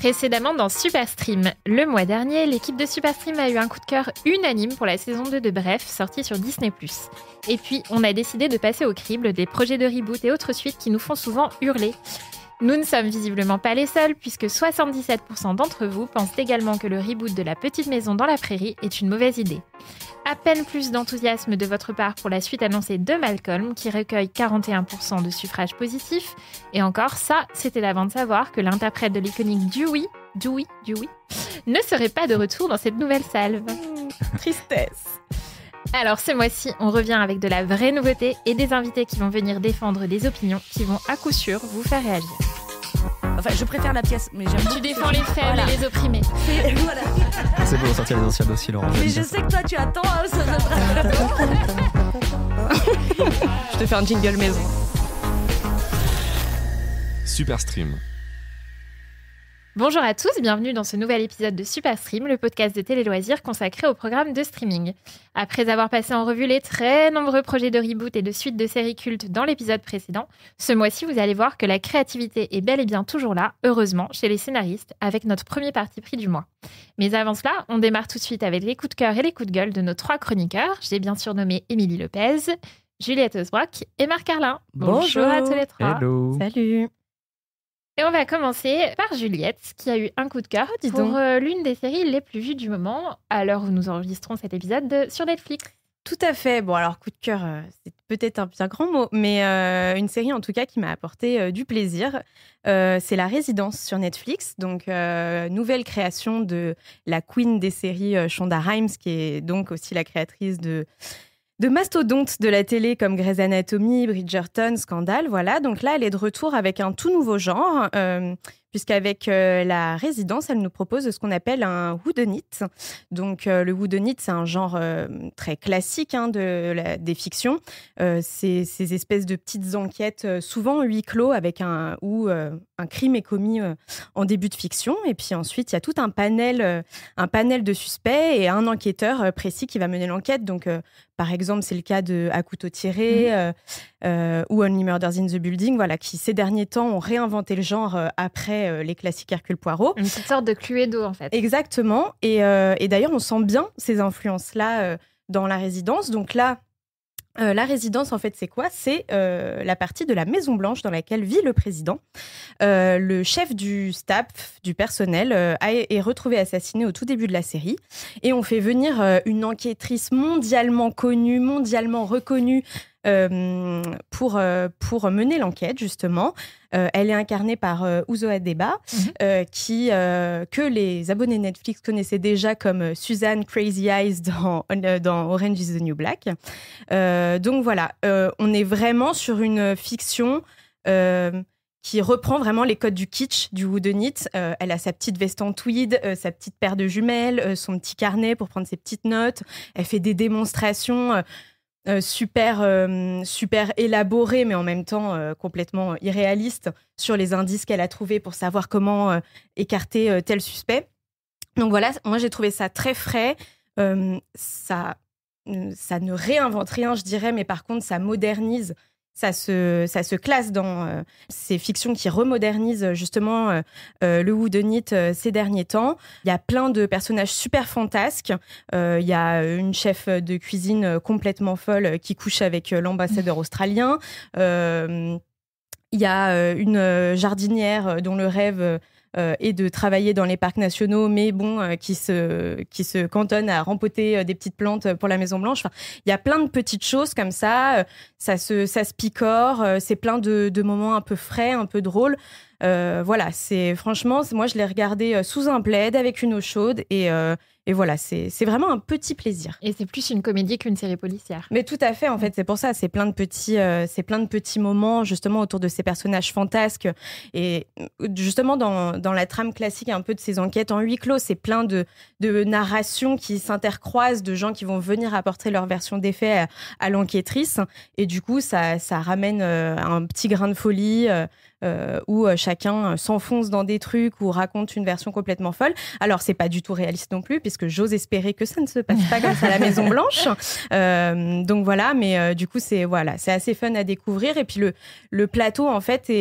Précédemment dans Superstream, le mois dernier, l'équipe de Superstream a eu un coup de cœur unanime pour la saison 2 de Bref, sortie sur Disney+. Et puis, on a décidé de passer au crible des projets de reboot et autres suites qui nous font souvent hurler. Nous ne sommes visiblement pas les seuls, puisque 77% d'entre vous pensent également que le reboot de La Petite Maison dans la Prairie est une mauvaise idée. À peine plus d'enthousiasme de votre part pour la suite annoncée de Malcolm, qui recueille 41% de suffrages positifs. Et encore, ça, c'était avant de savoir que l'interprète de l'iconique Dewey, ne serait pas de retour dans cette nouvelle salve. Tristesse. Alors ce mois-ci, on revient avec de la vraie nouveauté et des invités qui vont venir défendre des opinions qui vont à coup sûr vous faire réagir. Enfin, je préfère la pièce, mais j'aime Tu défends les faibles et les opprimés. Voilà. C'est pour sortir les anciens dossiers, Laurent. Mais je sais que toi, tu attends. Je te fais un jingle maison. Superstream. Bonjour à tous, bienvenue dans ce nouvel épisode de Superstream, le podcast de télé-loisirs consacré au programme de streaming. Après avoir passé en revue les très nombreux projets de reboot et de suite de séries cultes dans l'épisode précédent, ce mois-ci, vous allez voir que la créativité est bel et bien toujours là, heureusement, chez les scénaristes, avec notre premier parti pris du mois. Mais avant cela, on démarre tout de suite avec les coups de cœur et les coups de gueule de nos 3 chroniqueurs. J'ai bien sûr nommé Émilie Lopez, Juliette Osbrock et Marc Carlin. Bonjour à tous les 3. Hello. Salut. Et on va commencer par Juliette, qui a eu un coup de cœur pour l'une des séries les plus vues du moment, à l'heure où nous enregistrons cet épisode sur Netflix. Tout à fait. Bon, alors, coup de cœur, c'est peut-être un grand mot, mais une série en tout cas qui m'a apporté du plaisir. C'est La Résidence sur Netflix, donc nouvelle création de la queen des séries, Shonda Rhimes, qui est donc aussi la créatrice de mastodontes de la télé comme Grey's Anatomy, Bridgerton, Scandale, voilà. Donc là, elle est de retour avec un tout nouveau genre, puisqu'avec La Résidence, elle nous propose ce qu'on appelle un whodunit. Donc le whodunit, c'est un genre très classique des fictions. C'est ces espèces de petites enquêtes, souvent huis clos, avec un crime est commis en début de fiction. Et puis ensuite, il y a tout un panel de suspects et un enquêteur précis qui va mener l'enquête. Donc par exemple, c'est le cas de À couteau tiré ou Only Murders in the Building, voilà, qui ces derniers temps ont réinventé le genre après les classiques Hercule Poirot. Une petite sorte de Cluedo, en fait. Exactement. Et d'ailleurs, on sent bien ces influences-là dans La Résidence. Donc là, La Résidence, en fait, c'est quoi ? C'est la partie de la Maison Blanche dans laquelle vit le président. Le chef du staff, du personnel, est retrouvé assassiné au tout début de la série. Et on fait venir une enquêtrice mondialement connue, mondialement reconnue, pour mener l'enquête, justement. Elle est incarnée par Uzo Aduba, que les abonnés Netflix connaissaient déjà comme Suzanne Crazy Eyes dans Orange is the New Black. Donc voilà, on est vraiment sur une fiction qui reprend vraiment les codes du kitsch, du whodunit. Elle a sa petite veste en tweed, sa petite paire de jumelles, son petit carnet pour prendre ses petites notes. Elle fait des démonstrations super élaborées, mais en même temps complètement irréalistes sur les indices qu'elle a trouvés pour savoir comment écarter tel suspect. Donc voilà, moi j'ai trouvé ça très frais. Ça ne réinvente rien, je dirais, mais par contre ça modernise. Ça se classe dans ces fictions qui remodernisent justement le whodunit ces derniers temps. Il y a plein de personnages super fantasques. Il y a une chef de cuisine complètement folle qui couche avec l'ambassadeur australien. Il y a une jardinière dont le rêve et de travailler dans les parcs nationaux, mais bon, qui se cantonne à rempoter des petites plantes pour la Maison Blanche. Enfin, il y a plein de petites choses comme ça. Ça se picore. C'est plein de moments un peu frais, un peu drôles. Voilà, moi, je l'ai regardé sous un plaid avec une eau chaude et voilà, c'est vraiment un petit plaisir. Et c'est plus une comédie qu'une série policière. Mais tout à fait, en fait, c'est pour ça. C'est plein de petits moments, justement, autour de ces personnages fantasques. Et justement, dans la trame classique un peu de ces enquêtes en huis clos, c'est plein de narrations qui s'intercroisent, de gens qui vont venir apporter leur version des faits à l'enquêtrice. Et du coup, ça ramène un petit grain de folie où chacun s'enfonce dans des trucs ou raconte une version complètement folle. Alors, c'est pas du tout réaliste non plus, puisque j'ose espérer que ça ne se passe pas comme ça à la Maison Blanche. Donc voilà, mais du coup, c'est assez fun à découvrir. Et puis le plateau, en fait,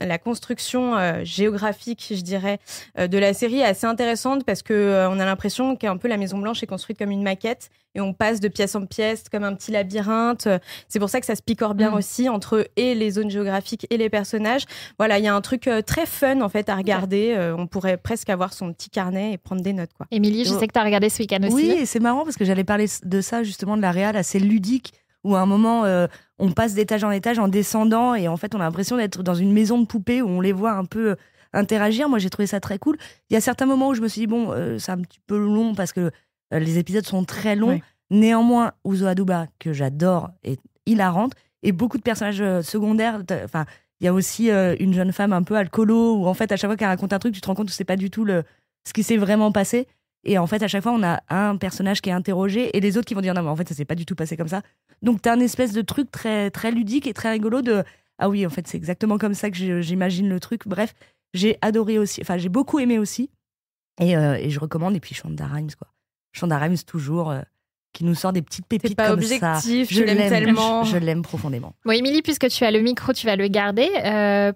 la construction géographique, je dirais, de la série est assez intéressante parce que on a l'impression qu'un peu la Maison Blanche est construite comme une maquette et on passe de pièce en pièce comme un petit labyrinthe. C'est pour ça que ça se picore bien aussi entre et les zones géographiques et les personnages. Voilà, il y a un truc très fun en fait à regarder. On pourrait presque avoir son petit carnet et prendre des notes, quoi. Émilie, je sais que tu as regardé ce week-end aussi. Oui, et c'est marrant parce que j'allais parler de ça justement, de la réal assez ludique où à un moment on passe d'étage en étage en descendant et en fait on a l'impression d'être dans une maison de poupées où on les voit un peu interagir. Moi j'ai trouvé ça très cool. Il y a certains moments où je me suis dit bon c'est un petit peu long parce que les épisodes sont très longs. Ouais. Néanmoins Uzo Aduba que j'adore est hilarante et beaucoup de personnages secondaires. Enfin il y a aussi une jeune femme un peu alcoolo où en fait à chaque fois qu'elle raconte un truc tu te rends compte que c'est pas du tout ce qui s'est vraiment passé. Et en fait, à chaque fois, on a un personnage qui est interrogé et les autres qui vont dire non, mais en fait, ça s'est pas du tout passé comme ça. Donc, t'as un espèce de truc très, très ludique et très rigolo de ah oui, en fait, c'est exactement comme ça que j'imagine le truc. Bref, j'ai adoré aussi, enfin, j'ai beaucoup aimé aussi. Et je recommande. Et puis, Shonda Rhimes, quoi. Shonda Rhimes, toujours, qui nous sort des petites pépites comme objectif, ça. Je l'aime tellement. Je l'aime profondément. Bon, Émilie, puisque tu as le micro, tu vas le garder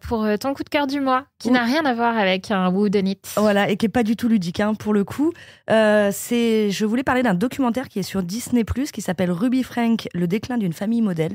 pour ton coup de cœur du mois, qui n'a rien à voir avec un Whodunit It. Voilà, et qui est pas du tout ludique, hein, pour le coup. Je voulais parler d'un documentaire qui est sur Disney+, qui s'appelle Ruby Frank, le déclin d'une famille modèle.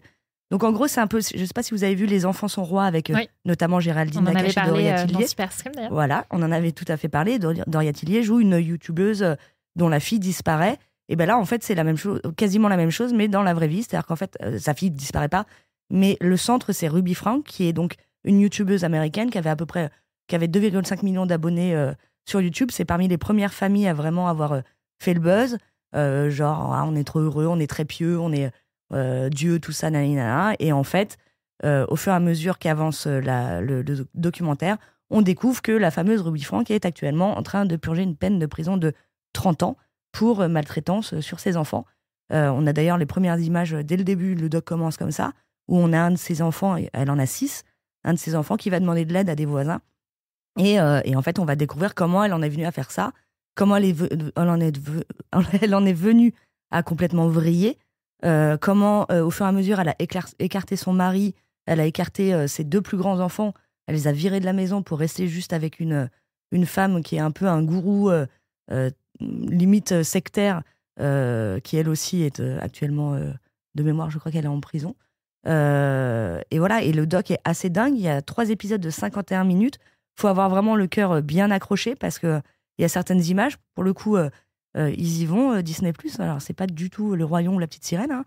Donc en gros, c'est un peu, je sais pas si vous avez vu Les Enfants sont rois avec notamment Géraldine Nakache et Doria Tillier. Superstream, d'ailleurs. Voilà, on en avait tout à fait parlé. Doria Tillier joue une youtubeuse dont la fille disparaît. Et ben là, en fait, c'est la même chose, quasiment la même chose, mais dans la vraie vie. C'est-à-dire qu'en fait, sa fille ne disparaît pas. Mais le centre, c'est Ruby Frank, qui est donc une youtubeuse américaine qui avait 2,5 millions d'abonnés sur YouTube. C'est parmi les premières familles à vraiment avoir fait le buzz. On est trop heureux, on est très pieux, on est Dieu, tout ça, nanana. Et en fait, au fur et à mesure qu'avance le documentaire, on découvre que la fameuse Ruby Frank est actuellement en train de purger une peine de prison de 30 ans pour maltraitance sur ses enfants. On a d'ailleurs les premières images dès le début, le doc commence comme ça, où on a un de ses enfants, elle en a 6, un de ses enfants qui va demander de l'aide à des voisins. Et en fait, on va découvrir comment elle en est venue à faire ça, comment elle en est venue à complètement vriller, comment au fur et à mesure elle a écarté son mari, elle a écarté ses 2 plus grands enfants, elle les a virés de la maison pour rester juste avec une femme qui est un peu un gourou limite sectaire, qui elle aussi est actuellement de mémoire, je crois qu'elle est en prison. Et voilà, et le doc est assez dingue. Il y a 3 épisodes de 51 minutes. Il faut avoir vraiment le cœur bien accroché parce qu'il y a certaines images, pour le coup, ils y vont, Disney+. Alors, c'est pas du tout Le Roi Lion ou La Petite Sirène. Hein.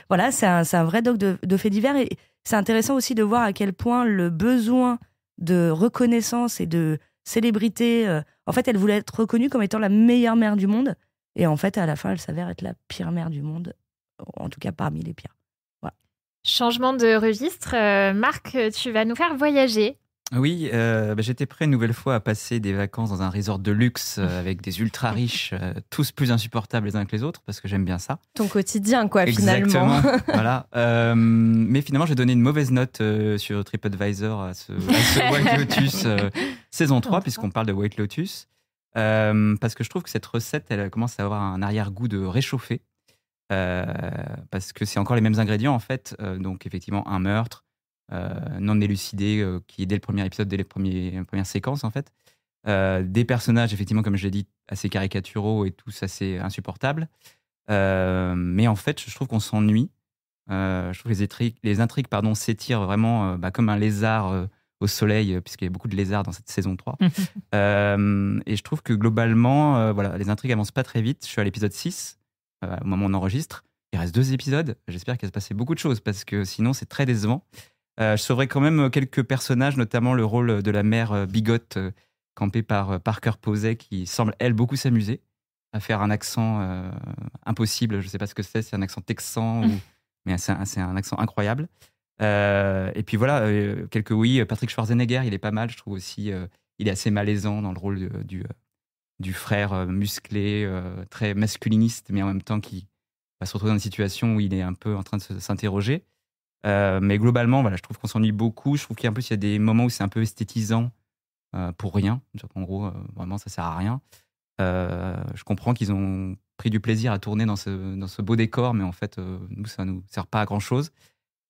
Voilà, c'est un vrai doc de faits divers. Et c'est intéressant aussi de voir à quel point le besoin de reconnaissance et de célébrité. En fait, elle voulait être reconnue comme étant la meilleure mère du monde. Et en fait, à la fin, elle s'avère être la pire mère du monde. En tout cas, parmi les pires. Voilà. Changement de registre. Marc, tu vas nous faire voyager. Oui, j'étais prêt une nouvelle fois à passer des vacances dans un resort de luxe avec des ultra riches, tous plus insupportables les uns que les autres, parce que j'aime bien ça. Ton quotidien, quoi, Exactement. Finalement. Voilà. Mais finalement, j'ai donné une mauvaise note sur TripAdvisor à ce White Lotus saison 3, puisqu'on parle de White Lotus. Parce que je trouve que cette recette, elle commence à avoir un arrière-goût de réchauffé. Parce que c'est encore les mêmes ingrédients, en fait. Donc, effectivement, un meurtre, non élucidé, qui est dès le premier épisode, dès les premières séquences, en fait. Des personnages, effectivement, comme je l'ai dit, assez caricaturaux et tous assez insupportables. Mais en fait, je trouve qu'on s'ennuie. Je trouve que les intrigues s'étirent vraiment comme un lézard au soleil, puisqu'il y a beaucoup de lézards dans cette saison 3. Et je trouve que globalement, les intrigues avancent pas très vite. Je suis à l'épisode 6, au moment où on enregistre. Il reste 2 épisodes. J'espère qu'il va se passer beaucoup de choses, parce que sinon, c'est très décevant. Je sauverai quand même quelques personnages, notamment le rôle de la mère bigote, campée par Parker Posey, qui semble, elle, beaucoup s'amuser à faire un accent impossible. Je ne sais pas ce que c'est un accent texan, mais c'est un accent incroyable. Et puis voilà, Patrick Schwarzenegger, il est pas mal, je trouve aussi. Il est assez malaisant dans le rôle du frère musclé, très masculiniste, mais en même temps qui va se retrouver dans une situation où il est un peu en train de s'interroger. Mais globalement, je trouve qu'on s'ennuie beaucoup. Je trouve qu'il y a des moments où c'est un peu esthétisant pour rien. En gros, vraiment, ça sert à rien. Je comprends qu'ils ont pris du plaisir à tourner dans ce beau décor, mais en fait, nous, ça nous sert pas à grand-chose.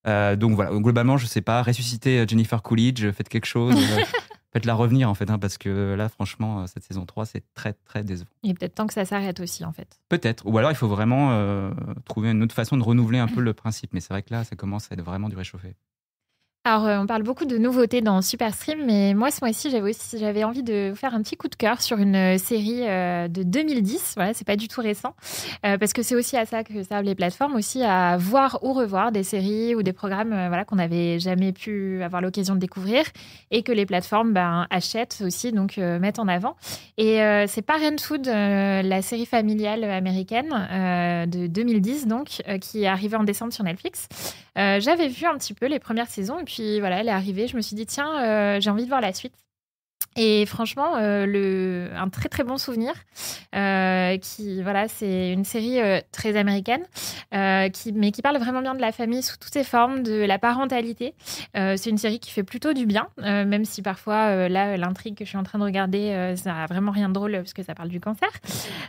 Donc voilà, globalement, je sais pas, ressusciter Jennifer Coolidge, faites quelque chose, faites-la revenir en fait, parce que là, franchement, cette saison 3, c'est très très décevant. Il est peut-être temps que ça s'arrête aussi, en fait. Peut-être, ou alors il faut vraiment trouver une autre façon de renouveler un peu le principe, mais c'est vrai que là, ça commence à être vraiment du réchauffé. Alors, on parle beaucoup de nouveautés dans Superstream, mais moi, ce mois-ci, j'avais envie de vous faire un petit coup de cœur sur une série de 2010. Voilà, c'est pas du tout récent, parce que c'est aussi à ça que servent les plateformes, aussi à voir ou revoir des séries ou des programmes voilà, qu'on n'avait jamais pu avoir l'occasion de découvrir et que les plateformes achètent aussi, donc mettent en avant. Et c'est Parenthood, la série familiale américaine de 2010, donc, qui est arrivée en décembre sur Netflix. J'avais vu un petit peu les premières saisons et puis voilà, elle est arrivée. Je me suis dit, tiens, j'ai envie de voir la suite. Et franchement, un très très bon souvenir. Voilà, c'est une série très américaine, mais qui parle vraiment bien de la famille sous toutes ses formes, de la parentalité. C'est une série qui fait plutôt du bien, même si parfois, là, l'intrigue que je suis en train de regarder, ça n'a vraiment rien de drôle parce que ça parle du cancer.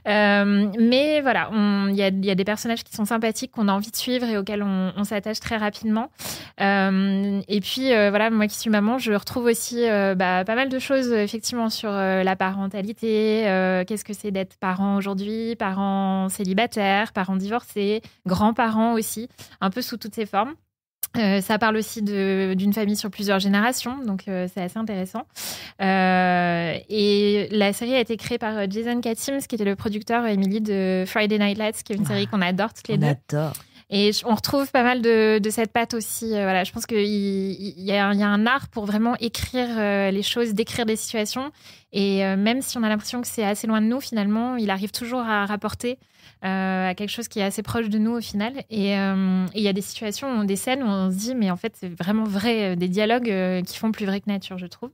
Mais voilà, il y a des personnages qui sont sympathiques, qu'on a envie de suivre et auxquels on s'attache très rapidement. Et puis, voilà, moi qui suis maman, je retrouve aussi pas mal de choses effectivement sur la parentalité, qu'est-ce que c'est d'être parent aujourd'hui, parents célibataires, parents divorcés, grands-parents aussi, un peu sous toutes ses formes. Ça parle aussi d'une famille sur plusieurs générations, donc c'est assez intéressant. Et la série a été créée par Jason Katims, qui était le producteur, Emily, de Friday Night Lights, qui est une série qu'on adore toutes les deux. On adore. Et on retrouve pas mal de cette patte aussi. Voilà, je pense qu'il y a un art pour vraiment écrire les choses, décrire des situations. Et même si on a l'impression que c'est assez loin de nous, finalement, il arrive toujours à rapporter à quelque chose qui est assez proche de nous au final. Et il y a des situations, des scènes où on se dit, mais en fait, c'est vraiment vrai, des dialogues qui font plus vrai que nature, je trouve.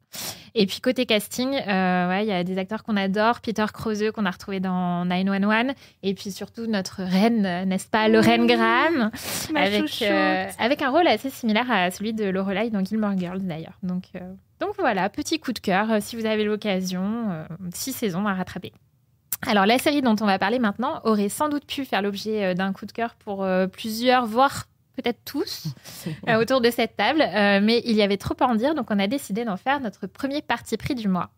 Et puis côté casting, il y a des acteurs qu'on adore, Peter Krause qu'on a retrouvé dans 911, et puis surtout notre reine, n'est-ce pas, Lorraine Graham, avec un rôle assez similaire à celui de Lorelai dans Gilmore Girls d'ailleurs. Donc voilà, petit coup de cœur, si vous avez l'occasion, 6 saisons à rattraper. Alors la série dont on va parler maintenant aurait sans doute pu faire l'objet d'un coup de cœur pour plusieurs, voire peut-être tous, autour de cette table, mais il y avait trop à en dire, donc on a décidé d'en faire notre premier parti pris du mois.